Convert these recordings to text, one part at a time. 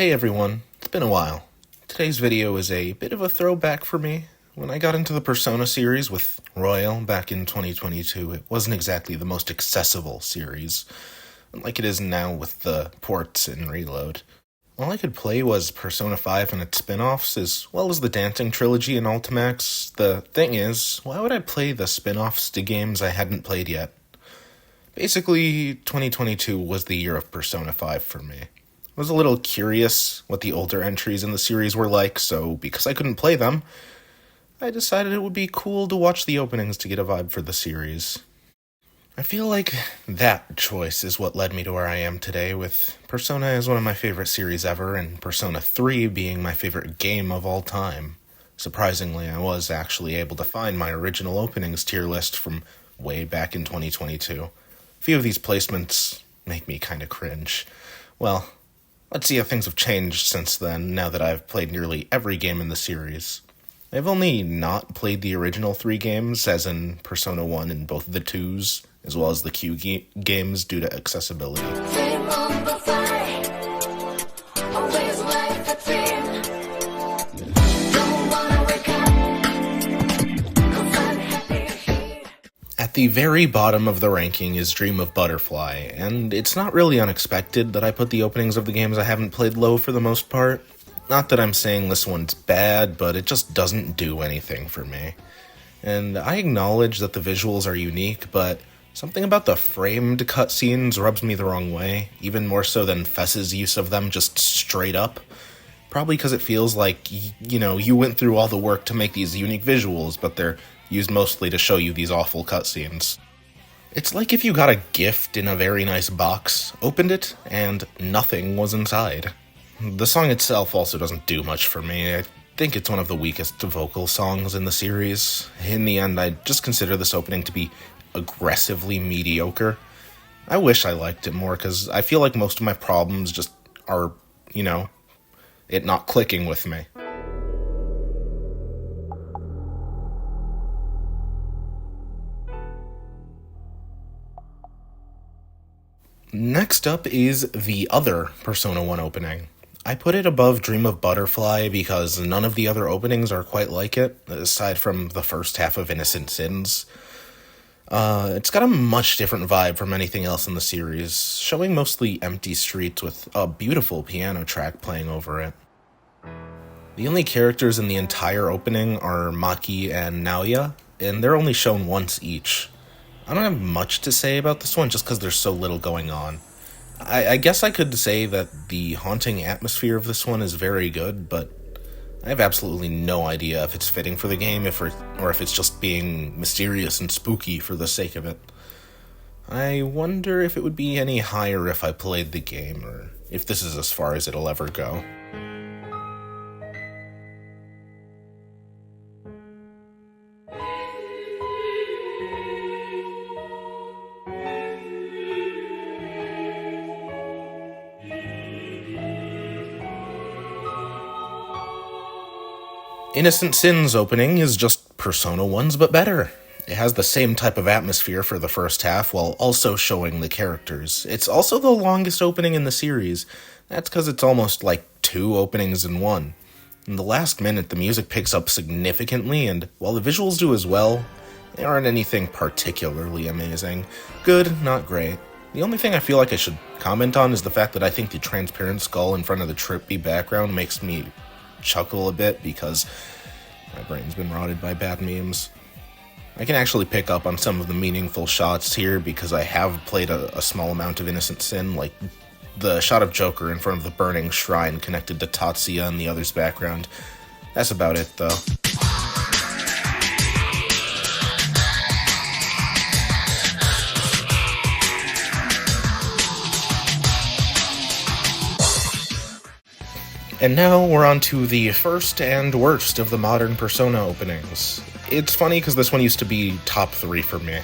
Hey everyone, it's been a while. Today's video is a bit of a throwback for me. When I got into the Persona series with Royal back in 2022, it wasn't exactly the most accessible series, like it is now with the ports and reload. All I could play was Persona 5 and its spin-offs, as well as the Dancing Trilogy and Ultimax. The thing is, why would I play the spin-offs to games I hadn't played yet? Basically, 2022 was the year of Persona 5 for me. I was a little curious what the older entries in the series were like, so because I couldn't play them, I decided it would be cool to watch the openings to get a vibe for the series. I feel like that choice is what led me to where I am today, with Persona as one of my favorite series ever, and Persona 3 being my favorite game of all time. Surprisingly, I was actually able to find my original openings tier list from way back in 2022. A few of these placements make me kinda cringe. Well, let's see how things have changed since then, now that I've played nearly every game in the series. I've only not played the original 3 games, as in Persona 1 and both the 2s, as well as the Q games due to accessibility. At the very bottom of the ranking is Dream of Butterfly, and it's not really unexpected that I put the openings of the games I haven't played low for the most part. Not that I'm saying this one's bad, but it just doesn't do anything for me. And I acknowledge that the visuals are unique, but something about the framed cutscenes rubs me the wrong way, even more so than Fess's use of them just straight up. Probably because it feels like, you went through all the work to make these unique visuals, but they're used mostly to show you these awful cutscenes. It's like if you got a gift in a very nice box, opened it, and nothing was inside. The song itself also doesn't do much for me. I think it's one of the weakest vocal songs in the series. In the end, I just consider this opening to be aggressively mediocre. I wish I liked it more, because I feel like most of my problems just are, it not clicking with me. Next up is the other Persona 1 opening. I put it above Dream of Butterfly because none of the other openings are quite like it, aside from the first half of Innocent Sins. It's got a much different vibe from anything else in the series, showing mostly empty streets with a beautiful piano track playing over it. The only characters in the entire opening are Maki and Naoya, and they're only shown once each. I don't have much to say about this one just because there's so little going on. I guess I could say that the haunting atmosphere of this one is very good, but I have absolutely no idea if it's fitting for the game or if it's just being mysterious and spooky for the sake of it. I wonder if it would be any higher if I played the game, or if this is as far as it'll ever go. Innocent Sins opening is just Persona 1's but better. It has the same type of atmosphere for the first half while also showing the characters. It's also the longest opening in the series. That's because it's almost like 2 openings in one. In the last minute, the music picks up significantly, and while the visuals do as well, they aren't anything particularly amazing. Good, not great. The only thing I feel like I should comment on is the fact that I think the transparent skull in front of the trippy background makes me chuckle a bit because my brain's been rotted by bad memes. I can actually pick up on some of the meaningful shots here because I have played a small amount of Innocent Sin, like the shot of Joker in front of the burning shrine connected to Tatsuya in the other's background. That's about it, though. And now we're on to the first and worst of the modern Persona openings. It's funny because this one used to be top 3 for me.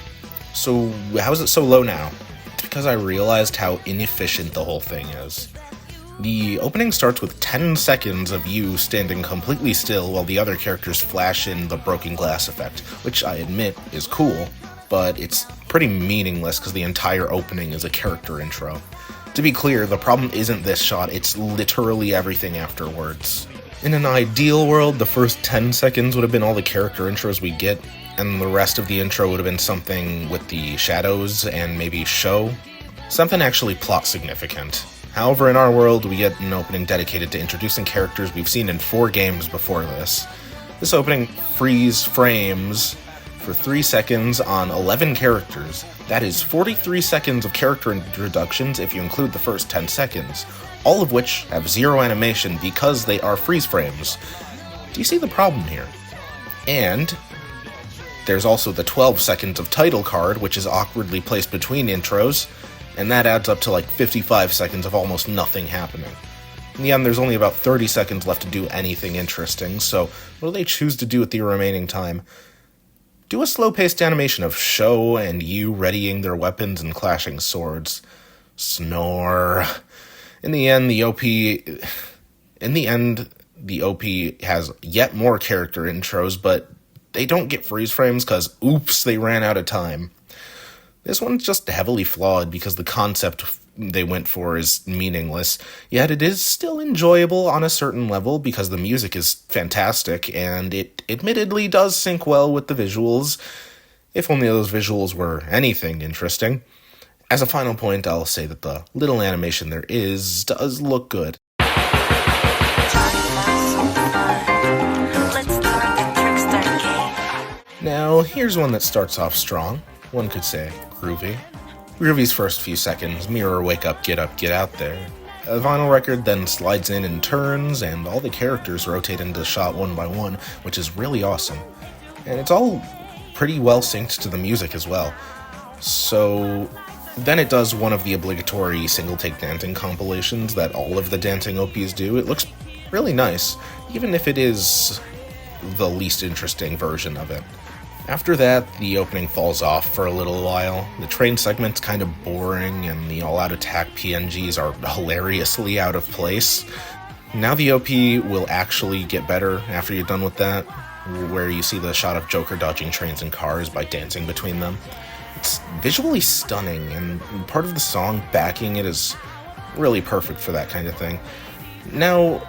So how is it so low now? It's because I realized how inefficient the whole thing is. The opening starts with 10 seconds of you standing completely still while the other characters flash in the broken glass effect, which I admit is cool, but it's pretty meaningless because the entire opening is a character intro. To be clear, the problem isn't this shot, it's literally everything afterwards. In an ideal world, the first 10 seconds would have been all the character intros we get, and the rest of the intro would have been something with the shadows and maybe show. Something actually plot significant. However, in our world, we get an opening dedicated to introducing characters we've seen in 4 games before this. This opening freeze frames for 3 seconds on 11 characters. That is 43 seconds of character introductions if you include the first 10 seconds, all of which have 0 animation because they are freeze frames. Do you see the problem here? And there's also the 12 seconds of title card, which is awkwardly placed between intros, and that adds up to like 55 seconds of almost nothing happening. In the end, there's only about 30 seconds left to do anything interesting, so what do they choose to do with the remaining time? Do a slow-paced animation of Sho and Yu readying their weapons and clashing swords. Snore. In the end, the OP has yet more character intros, but they don't get freeze frames because, oops, they ran out of time. This one's just heavily flawed because the concept they went for is meaningless, yet it is still enjoyable on a certain level because the music is fantastic, and it admittedly does sync well with the visuals, if only those visuals were anything interesting. As a final point, I'll say that the little animation there is does look good. Now, here's one that starts off strong. One could say groovy. Groovy's first few seconds mirror wake up, get out there. A vinyl record then slides in and turns, and all the characters rotate into shot one by one, which is really awesome. And it's all pretty well synced to the music as well. So then it does one of the obligatory single-take dancing compilations that all of the dancing OPs do. It looks really nice, even if it is the least interesting version of it. After that, the opening falls off for a little while. The train segment's kind of boring, and the all-out attack PNGs are hilariously out of place. Now the OP will actually get better after you're done with that, where you see the shot of Joker dodging trains and cars by dancing between them. It's visually stunning, and part of the song backing it is really perfect for that kind of thing. Now,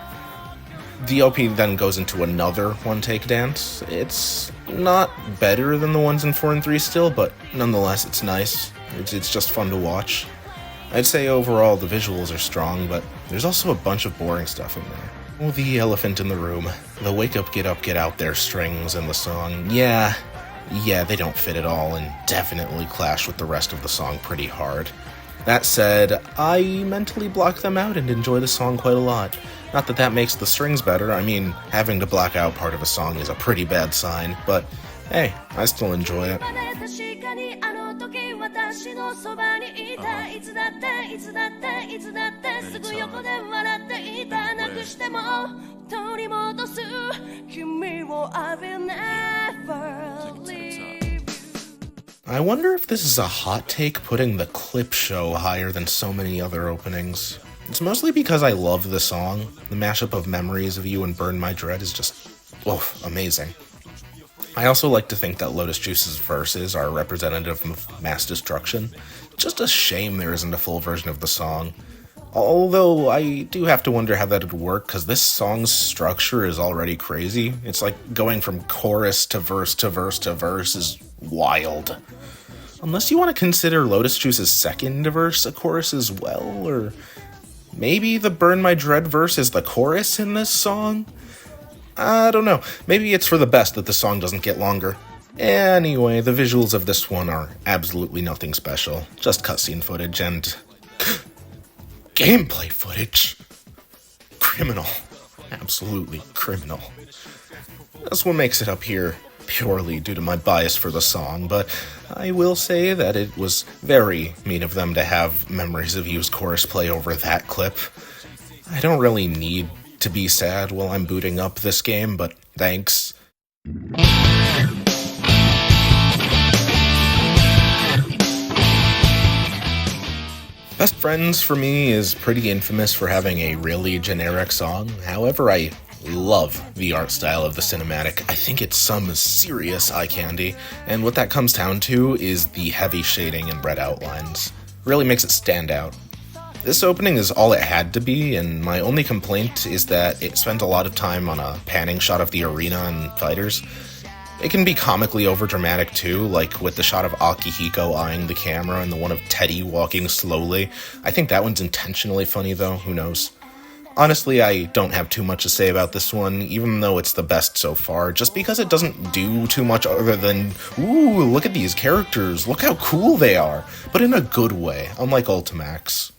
the OP then goes into another one-take dance. It's not better than the ones in 4 and 3 still, but nonetheless it's nice. It's just fun to watch. I'd say overall the visuals are strong, but there's also a bunch of boring stuff in there. Oh, the elephant in the room. The wake up, get out there strings in the song. Yeah, they don't fit at all and definitely clash with the rest of the song pretty hard. That said, I mentally block them out and enjoy the song quite a lot. Not that that makes the strings better, I mean, having to block out part of a song is a pretty bad sign, but hey, I still enjoy it. I wonder if this is a hot take putting the clip show higher than so many other openings. It's mostly because I love the song. The mashup of Memories of You and Burn My Dread is just, amazing. I also like to think that Lotus Juice's verses are representative of mass destruction. Just a shame there isn't a full version of the song. Although I do have to wonder how that would work, because this song's structure is already crazy. It's like going from chorus to verse to verse to verse is wild. Unless you want to consider Lotus Juice's second verse a chorus as well, or maybe the Burn My Dread verse is the chorus in this song? I don't know. Maybe it's for the best that the song doesn't get longer. Anyway, the visuals of this one are absolutely nothing special. Just cutscene footage and gameplay footage. Criminal. Absolutely criminal. That's what makes it up here, purely due to my bias for the song, but I will say that it was very mean of them to have Memories of You's chorus play over that clip. I don't really need to be sad while I'm booting up this game, but thanks. Best Friends for me is pretty infamous for having a really generic song. However, I love the art style of the cinematic. I think it's some serious eye candy, and what that comes down to is the heavy shading and red outlines. Really makes it stand out. This opening is all it had to be, and my only complaint is that it spent a lot of time on a panning shot of the arena and fighters. It can be comically overdramatic too, like with the shot of Akihiko eyeing the camera and the one of Teddy walking slowly. I think that one's intentionally funny though, who knows. Honestly, I don't have too much to say about this one, even though it's the best so far, just because it doesn't do too much other than, ooh, look at these characters, look how cool they are, but in a good way, unlike Ultimax.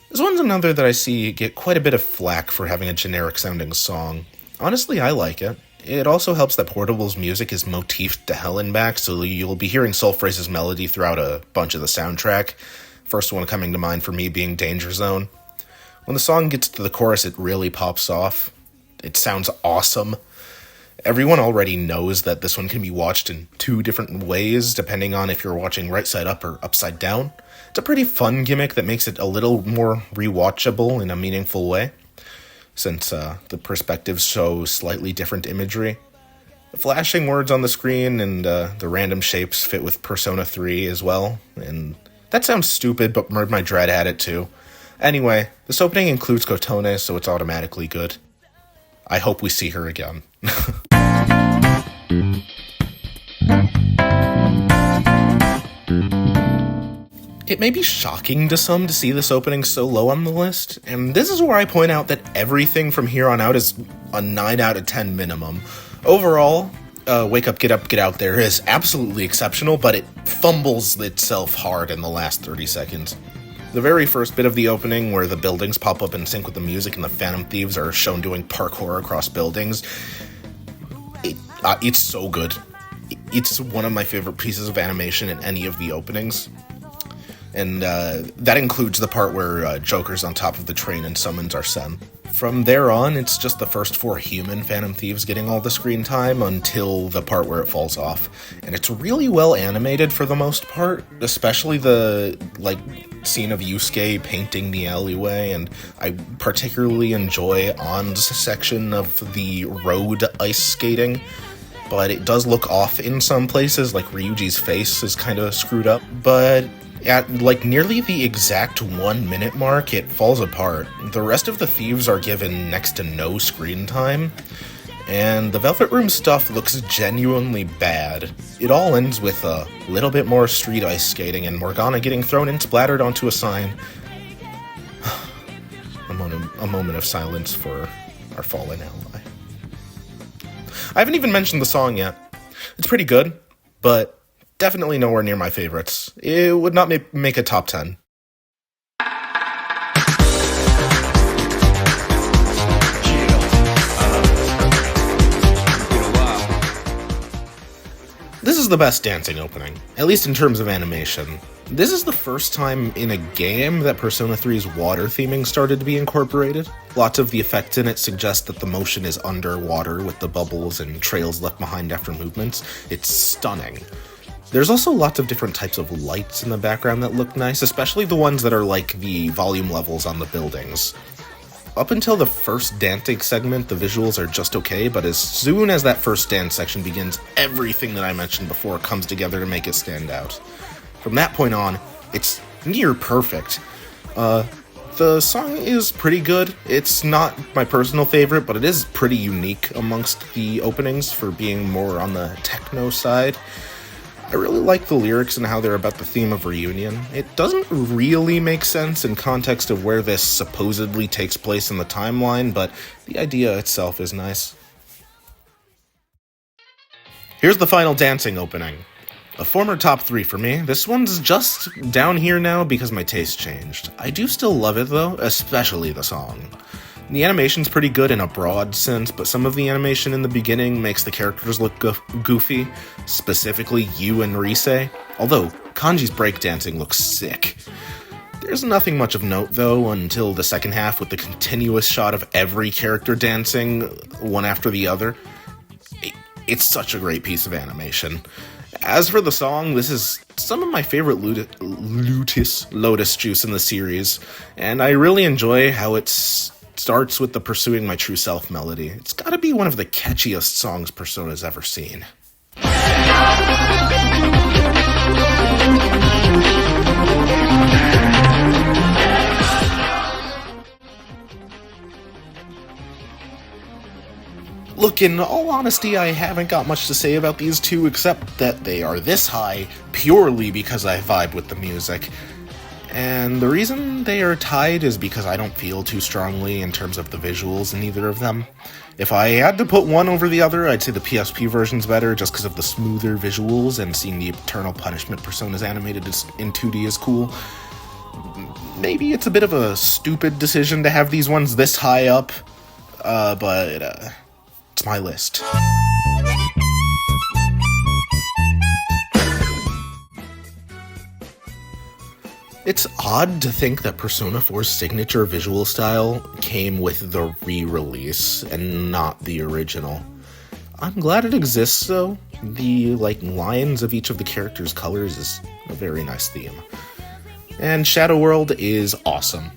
This one's another that I see get quite a bit of flack for having a generic-sounding song. Honestly, I like it. It also helps that Portable's music is motifed to hell and back, so you'll be hearing Soulphrase's melody throughout a bunch of the soundtrack. First one coming to mind for me being Danger Zone. When the song gets to the chorus, it really pops off. It sounds awesome. Everyone already knows that this one can be watched in two different ways, depending on if you're watching right side up or upside down. It's a pretty fun gimmick that makes it a little more rewatchable in a meaningful way, since the perspectives show slightly different imagery. The flashing words on the screen and the random shapes fit with Persona 3 as well, and that sounds stupid, but Murd My Dread had it too. Anyway, this opening includes Kotone, so it's automatically good. I hope we see her again. It may be shocking to some to see this opening so low on the list, and this is where I point out that everything from here on out is a 9 out of 10 minimum. Overall, Wake Up, Get Up, Get Out There is absolutely exceptional, but it fumbles itself hard in the last 30 seconds. The very first bit of the opening, where the buildings pop up in sync with the music and the Phantom Thieves are shown doing parkour across buildings, it's so good. It's one of my favorite pieces of animation in any of the openings. And that includes the part where Joker's on top of the train and summons Arsene. From there on, it's just the first 4 human Phantom Thieves getting all the screen time until the part where it falls off. And it's really well animated for the most part, especially the, scene of Yusuke painting the alleyway, and I particularly enjoy An's section of the road ice skating. But it does look off in some places, like Ryuji's face is kind of screwed up, but at nearly the exact 1 minute mark, it falls apart. The rest of the thieves are given next to no screen time, and the Velvet Room stuff looks genuinely bad. It all ends with a little bit more street ice skating and Morgana getting thrown and splattered onto a sign. A moment of silence for our fallen ally. I haven't even mentioned the song yet. It's pretty good, but definitely nowhere near my favorites. It would not make a top 10. This is the best dancing opening, at least in terms of animation. This is the first time in a game that Persona 3's water theming started to be incorporated. Lots of the effects in it suggest that the motion is underwater with the bubbles and trails left behind after movements. It's stunning. There's also lots of different types of lights in the background that look nice, especially the ones that are like the volume levels on the buildings. Up until the first dancing segment, the visuals are just okay, but as soon as that first dance section begins, everything that I mentioned before comes together to make it stand out. From that point on, it's near perfect. The song is pretty good. It's not my personal favorite, but it is pretty unique amongst the openings for being more on the techno side. I really like the lyrics and how they're about the theme of reunion. It doesn't really make sense in context of where this supposedly takes place in the timeline, but the idea itself is nice. Here's the final dancing opening. A former top 3 for me. This one's just down here now because my taste changed. I do still love it though, especially the song. The animation's pretty good in a broad sense, but some of the animation in the beginning makes the characters look goofy, specifically Yu and Rise, although Kanji's breakdancing looks sick. There's nothing much of note though until the second half with the continuous shot of every character dancing, one after the other. It's such a great piece of animation. As for the song, this is some of my favorite Lotus Juice in the series, and I really enjoy how it's starts with the Pursuing My True Self melody. It's gotta be one of the catchiest songs Persona's ever seen. Look, in all honesty, I haven't got much to say about these two except that they are this high purely because I vibe with the music. And the reason they are tied is because I don't feel too strongly in terms of the visuals in either of them. If I had to put one over the other, I'd say the PSP version's better just because of the smoother visuals, and seeing the Eternal Punishment Personas animated in 2D is cool. Maybe it's a bit of a stupid decision to have these ones this high up, but it's my list. It's odd to think that Persona 4's signature visual style came with the re-release and not the original. I'm glad it exists though. The lines of each of the characters' colors is a very nice theme. And Shadow World is awesome.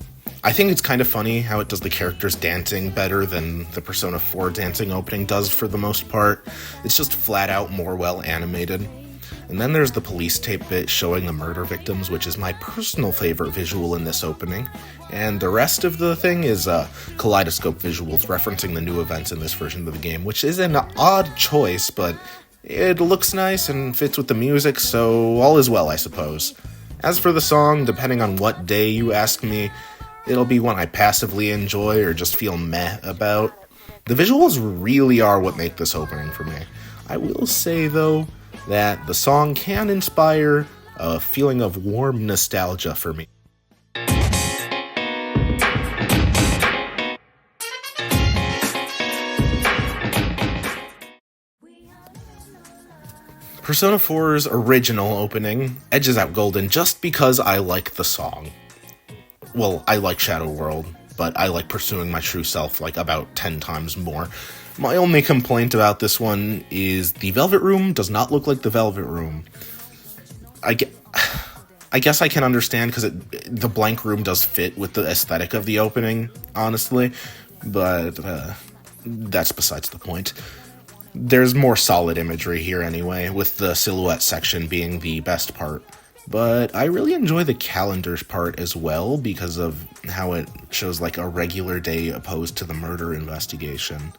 I think it's kind of funny how it does the characters dancing better than the Persona 4 dancing opening does for the most part. It's just flat out more well animated. And then there's the police tape bit showing the murder victims, which is my personal favorite visual in this opening. And the rest of the thing is kaleidoscope visuals referencing the new events in this version of the game, which is an odd choice, but it looks nice and fits with the music, so all is well, I suppose. As for the song, depending on what day you ask me, it'll be one I passively enjoy or just feel meh about. The visuals really are what make this opening for me. I will say, though, that the song can inspire a feeling of warm nostalgia for me. Persona 4's original opening edges out Golden just because I like the song. Well, I like Shadow World, but I like Pursuing My True Self about 10 times more. My only complaint about this one is the Velvet Room does not look like the Velvet Room. I guess I can understand because the blank room does fit with the aesthetic of the opening, honestly, but that's besides the point. There's more solid imagery here anyway, with the silhouette section being the best part. But I really enjoy the calendars part as well because of how it shows a regular day opposed to the murder investigation.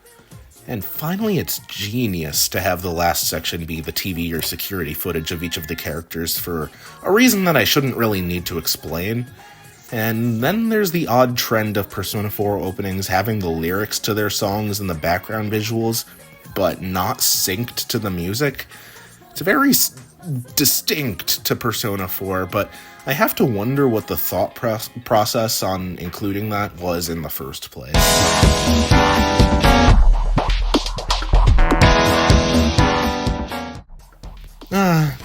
And finally, it's genius to have the last section be the TV or security footage of each of the characters for a reason that I shouldn't really need to explain. And then there's the odd trend of Persona 4 openings having the lyrics to their songs and the background visuals, but not synced to the music. It's very distinct to Persona 4, but I have to wonder what the thought process on including that was in the first place.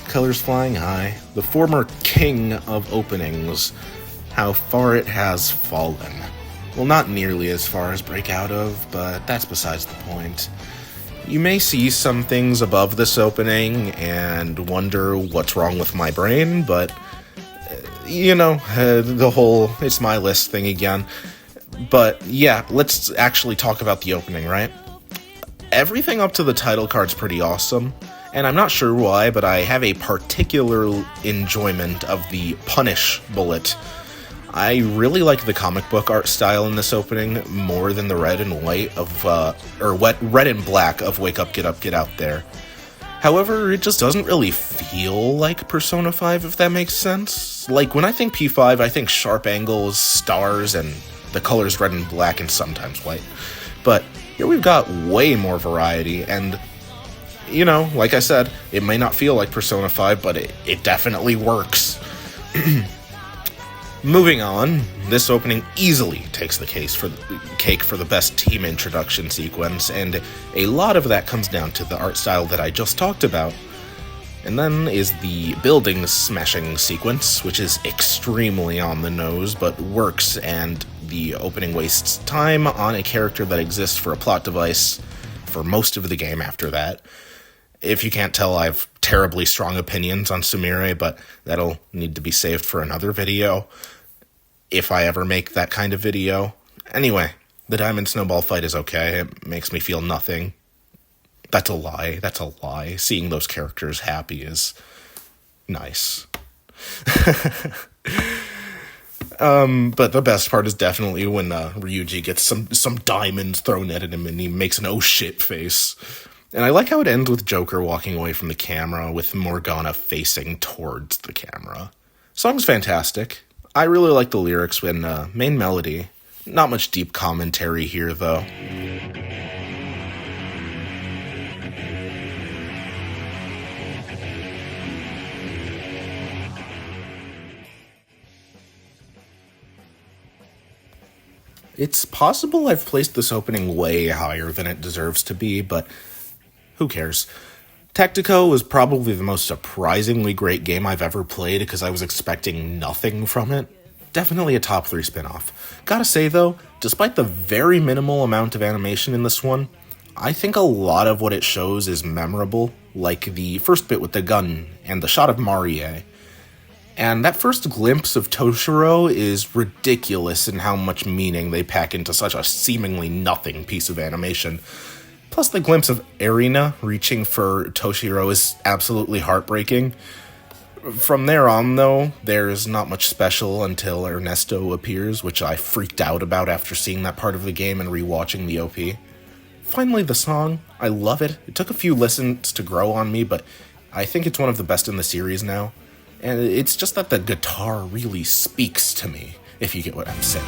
Colors flying high. The former king of openings. How far it has fallen. Well, not nearly as far as Break Out of, but that's besides the point. You may see some things above this opening and wonder what's wrong with my brain, but, the whole it's my list thing again. But yeah, let's actually talk about the opening, right? Everything up to the title card's pretty awesome. And I'm not sure why, but I have a particular enjoyment of the Punish bullet. I really like the comic book art style in this opening more than the red and white of, red and black of Wake Up, Get Out There. However, it just doesn't really feel like Persona 5, if that makes sense. When I think P5, I think sharp angles, stars, and the colors red and black and sometimes white. But here we've got way more variety, and like I said, it may not feel like Persona 5, but it definitely works. Moving on, this opening easily takes the cake for the best team introduction sequence, and a lot of that comes down to the art style that I just talked about. And then is the building smashing sequence, which is extremely on the nose, but works, and the opening wastes time on a character that exists for a plot device for most of the game after that. If you can't tell, I have terribly strong opinions on Sumire, but that'll need to be saved for another video, if I ever make that kind of video. Anyway, The Diamond Snowball fight is okay. It makes me feel nothing. That's a lie. That's a lie. Seeing those characters happy is nice. But the best part is definitely when Ryuji gets some diamonds thrown at him and he makes an oh shit face. And I like how it ends with Joker walking away from the camera with Morgana facing towards the camera. Song's fantastic. I really like the lyrics and main melody. Not much deep commentary here, though. It's possible I've placed this opening way higher than it deserves to be, but who cares? Tactico was probably the most surprisingly great game I've ever played because I was expecting nothing from it. Definitely a top 3 spinoff. Gotta say though, despite the very minimal amount of animation in this one, I think a lot of what it shows is memorable, like the first bit with the gun and the shot of Marie. And that first glimpse of Toshiro is ridiculous in how much meaning they pack into such a seemingly nothing piece of animation. Plus the glimpse of Erina reaching for Toshiro is absolutely heartbreaking. From there on, though, there's not much special until Ernesto appears, which I freaked out about after seeing that part of the game and rewatching the OP. Finally, the song. I love it. It took a few listens to grow on me, but I think it's one of the best in the series now. And it's just that the guitar really speaks to me, if you get what I'm saying.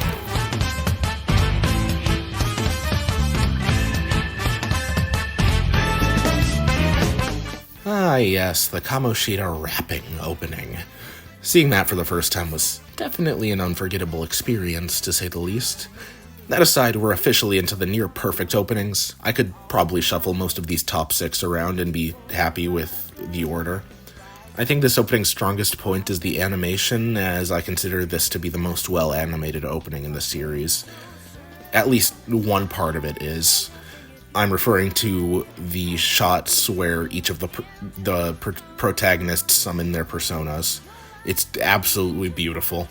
Ah, yes, the Kamoshida rapping opening. Seeing that for the first time was definitely an unforgettable experience, to say the least. That aside, we're officially into the near-perfect openings. I could probably shuffle most of these top 6 around and be happy with the order. I think this opening's strongest point is the animation, as I consider this to be the most well-animated opening in the series. At least one part of it is. I'm referring to the shots where each of the protagonists summon their personas. It's absolutely beautiful.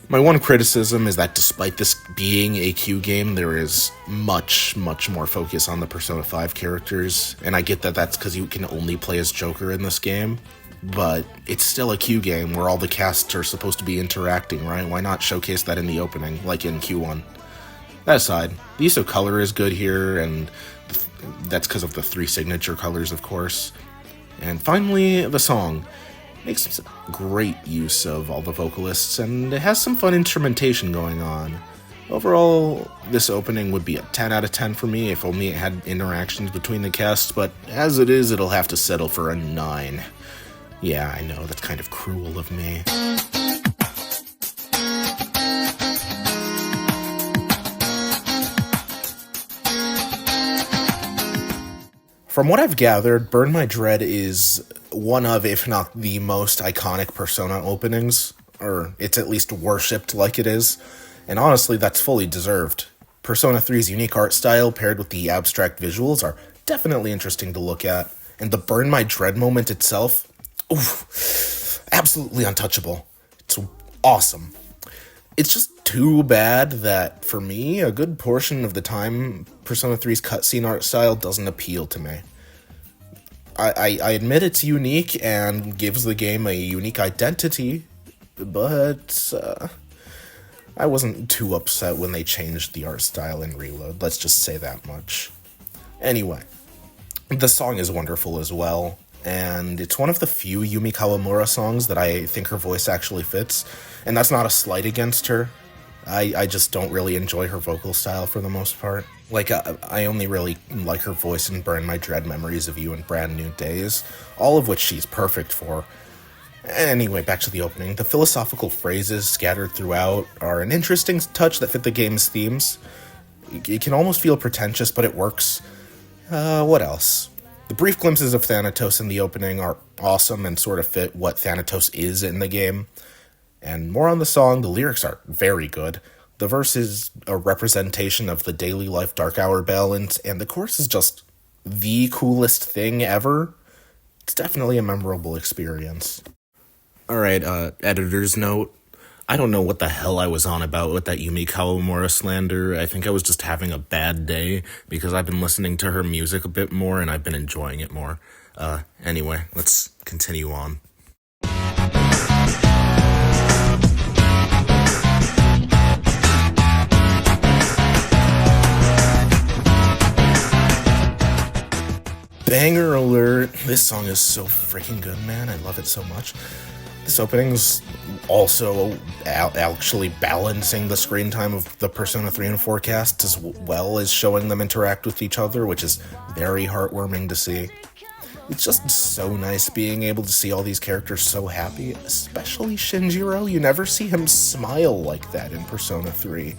My one criticism is that despite this being a Q game, there is much, much more focus on the Persona 5 characters, and I get that that's because you can only play as Joker in this game. But it's still a Q game where all the casts are supposed to be interacting, right? Why not showcase that in the opening, like in Q1? That aside, the use of color is good here, and that's because of the 3 signature colors, of course. And finally, the song makes great use of all the vocalists, and it has some fun instrumentation going on. Overall, this opening would be a 10 out of 10 for me if only it had interactions between the casts, but as it is, it'll have to settle for a 9. Yeah, I know, that's kind of cruel of me. From what I've gathered, Burn My Dread is one of, if not the most iconic Persona openings, or it's at least worshipped like it is, and honestly, that's fully deserved. Persona 3's unique art style paired with the abstract visuals are definitely interesting to look at, and the Burn My Dread moment itself, oof, absolutely untouchable. It's awesome. It's just too bad that, for me, a good portion of the time, Persona 3's cutscene art style doesn't appeal to me. I admit it's unique and gives the game a unique identity, but I wasn't too upset when they changed the art style in Reload, let's just say that much. Anyway, the song is wonderful as well, and it's one of the few Yumi Kawamura songs that I think her voice actually fits, and that's not a slight against her. I just don't really enjoy her vocal style for the most part. Like, I only really like her voice in Burn My Dread, Memories of You, and Brand New Days, all of which she's perfect for. Anyway, back to the opening. The philosophical phrases scattered throughout are an interesting touch that fit the game's themes. It can almost feel pretentious, but it works. What else? The brief glimpses of Thanatos in the opening are awesome and sort of fit what Thanatos is in the game. And more on the song, the lyrics are very good. The verse is a representation of the daily life dark hour balance, and the chorus is just the coolest thing ever. It's definitely a memorable experience. Alright, editor's note. I don't know what the hell I was on about with that Yumi Kawamura slander. I think I was just having a bad day because I've been listening to her music a bit more and I've been enjoying it more. Anyway, let's continue on. Banger alert. This song is so freaking good, man. I love it so much. This opening's also actually balancing the screen time of the Persona 3 and 4 cast as well as showing them interact with each other, which is very heartwarming to see. It's just so nice being able to see all these characters so happy, especially Shinjiro. You never see him smile like that in Persona 3,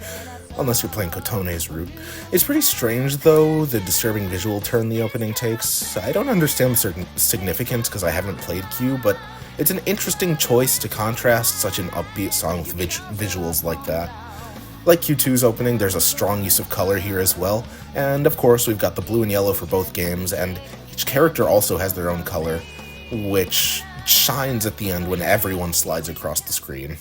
unless you're playing Kotone's route. It's pretty strange, though, the disturbing visual turn the opening takes. I don't understand the certain significance because I haven't played Q, but it's an interesting choice to contrast such an upbeat song with visuals like that. Like Q2's opening, there's a strong use of color here as well, and of course we've got the blue and yellow for both games, and each character also has their own color, which shines at the end when everyone slides across the screen.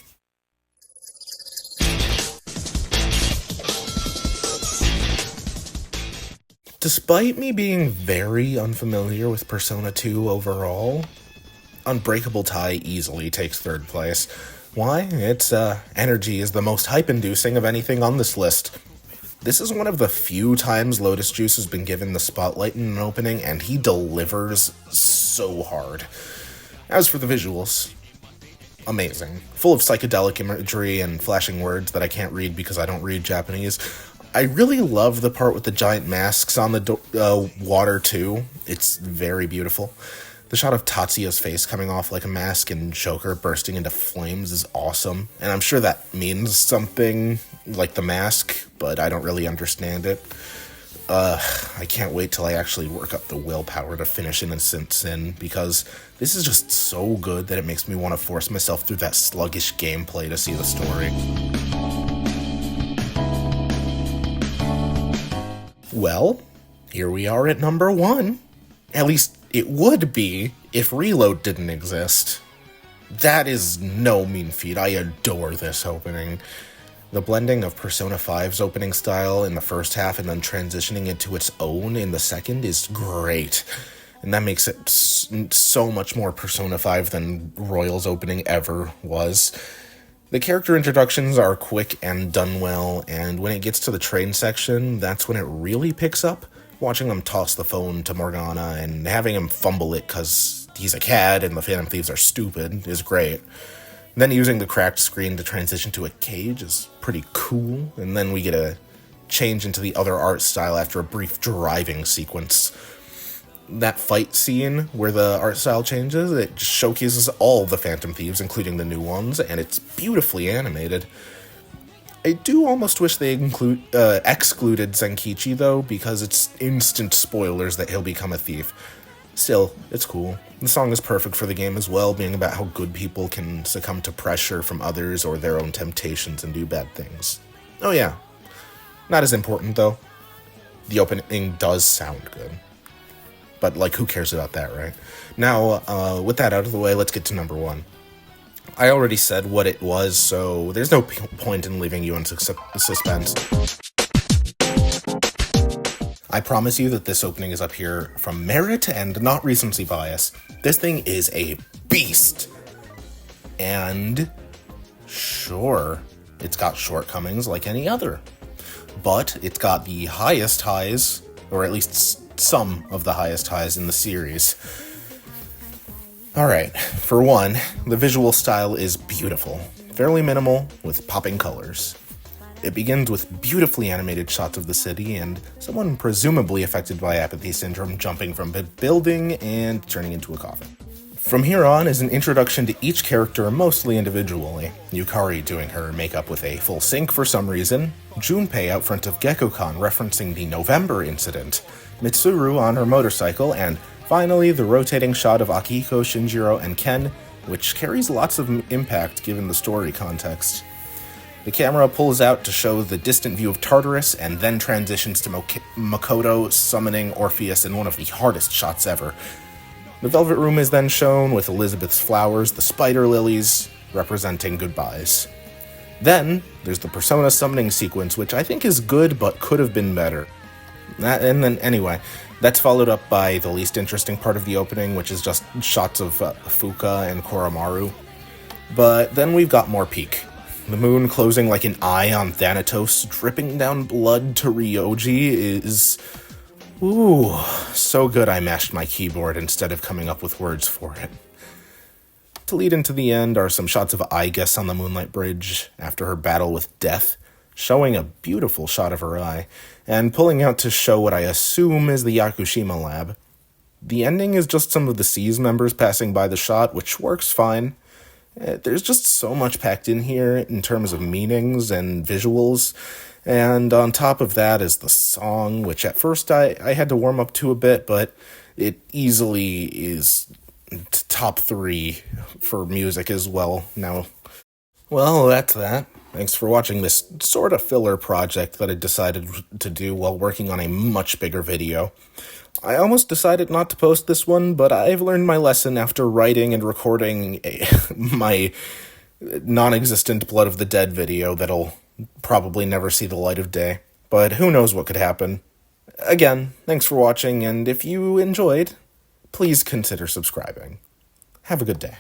Despite me being very unfamiliar with Persona 2 overall, Unbreakable Tie easily takes third place. Why? Its energy is the most hype-inducing of anything on this list. This is one of the few times Lotus Juice has been given the spotlight in an opening, and he delivers so hard. As for the visuals, amazing. Full of psychedelic imagery and flashing words that I can't read because I don't read Japanese. I really love the part with the giant masks on the water, too. It's very beautiful. The shot of Tatsuya's face coming off like a mask and Joker bursting into flames is awesome, and I'm sure that means something, like the mask, but I don't really understand it. I can't wait till I actually work up the willpower to finish Innocent Sin, because this is just so good that it makes me want to force myself through that sluggish gameplay to see the story. Well, here we are at number 1. At least it would be if Reload didn't exist. That is no mean feat. I adore this opening. The blending of Persona 5's opening style in the first half and then transitioning into its own in the second is great. And that makes it so much more Persona 5 than Royal's opening ever was. The character introductions are quick and done well, and when it gets to the train section, that's when it really picks up. Watching them toss the phone to Morgana and having him fumble it because he's a cad and the Phantom Thieves are stupid is great. Then using the cracked screen to transition to a cage is pretty cool, and then we get a change into the other art style after a brief driving sequence. That fight scene where the art style changes, it just showcases all the Phantom Thieves, including the new ones, and it's beautifully animated. I do almost wish they excluded Zenkichi, though, because it's instant spoilers that he'll become a thief. Still, it's cool. The song is perfect for the game as well, being about how good people can succumb to pressure from others or their own temptations and do bad things. Oh yeah, not as important, though. The opening does sound good. But, like, who cares about that, right? Now, with that out of the way, let's get to number 1. I already said what it was, so there's no point in leaving you in suspense. I promise you that this opening is up here from merit and not recency bias. This thing is a beast. And sure, it's got shortcomings like any other. But it's got the highest highs, or at least some of the highest highs in the series. Alright, for one, the visual style is beautiful, fairly minimal, with popping colors. It begins with beautifully animated shots of the city and someone presumably affected by apathy syndrome jumping from a building and turning into a coffin. From here on is an introduction to each character mostly individually. Yukari doing her makeup with a full sync for some reason, Junpei out front of Gekkoukan referencing the November incident, Mitsuru on her motorcycle, and finally the rotating shot of Akihiko, Shinjiro, and Ken, which carries lots of impact given the story context. The camera pulls out to show the distant view of Tartarus and then transitions to Makoto summoning Orpheus in one of the hardest shots ever. The Velvet Room is then shown with Elizabeth's flowers, the spider lilies, representing goodbyes. Then, there's the Persona summoning sequence, which I think is good but could have been better. Anyway, that's followed up by the least interesting part of the opening, which is just shots of Fuka and Koromaru. But then we've got more peak. The moon closing like an eye on Thanatos, dripping down blood to Ryoji is... ooh, so good I mashed my keyboard instead of coming up with words for it. To lead into the end are some shots of Aigis on the Moonlight Bridge after her battle with Death, showing a beautiful shot of her eye, and pulling out to show what I assume is the Yakushima lab. The ending is just some of the C's members passing by the shot, which works fine. There's just so much packed in here in terms of meanings and visuals, and on top of that is the song, which at first I had to warm up to a bit, but it easily is top 3 for music as well now. Well, that's that. Thanks for watching this sort of filler project that I decided to do while working on a much bigger video. I almost decided not to post this one, but I've learned my lesson after writing and recording my non-existent Blood of the Dead video that'll probably never see the light of day. But who knows what could happen. Again, thanks for watching, and if you enjoyed, please consider subscribing. Have a good day.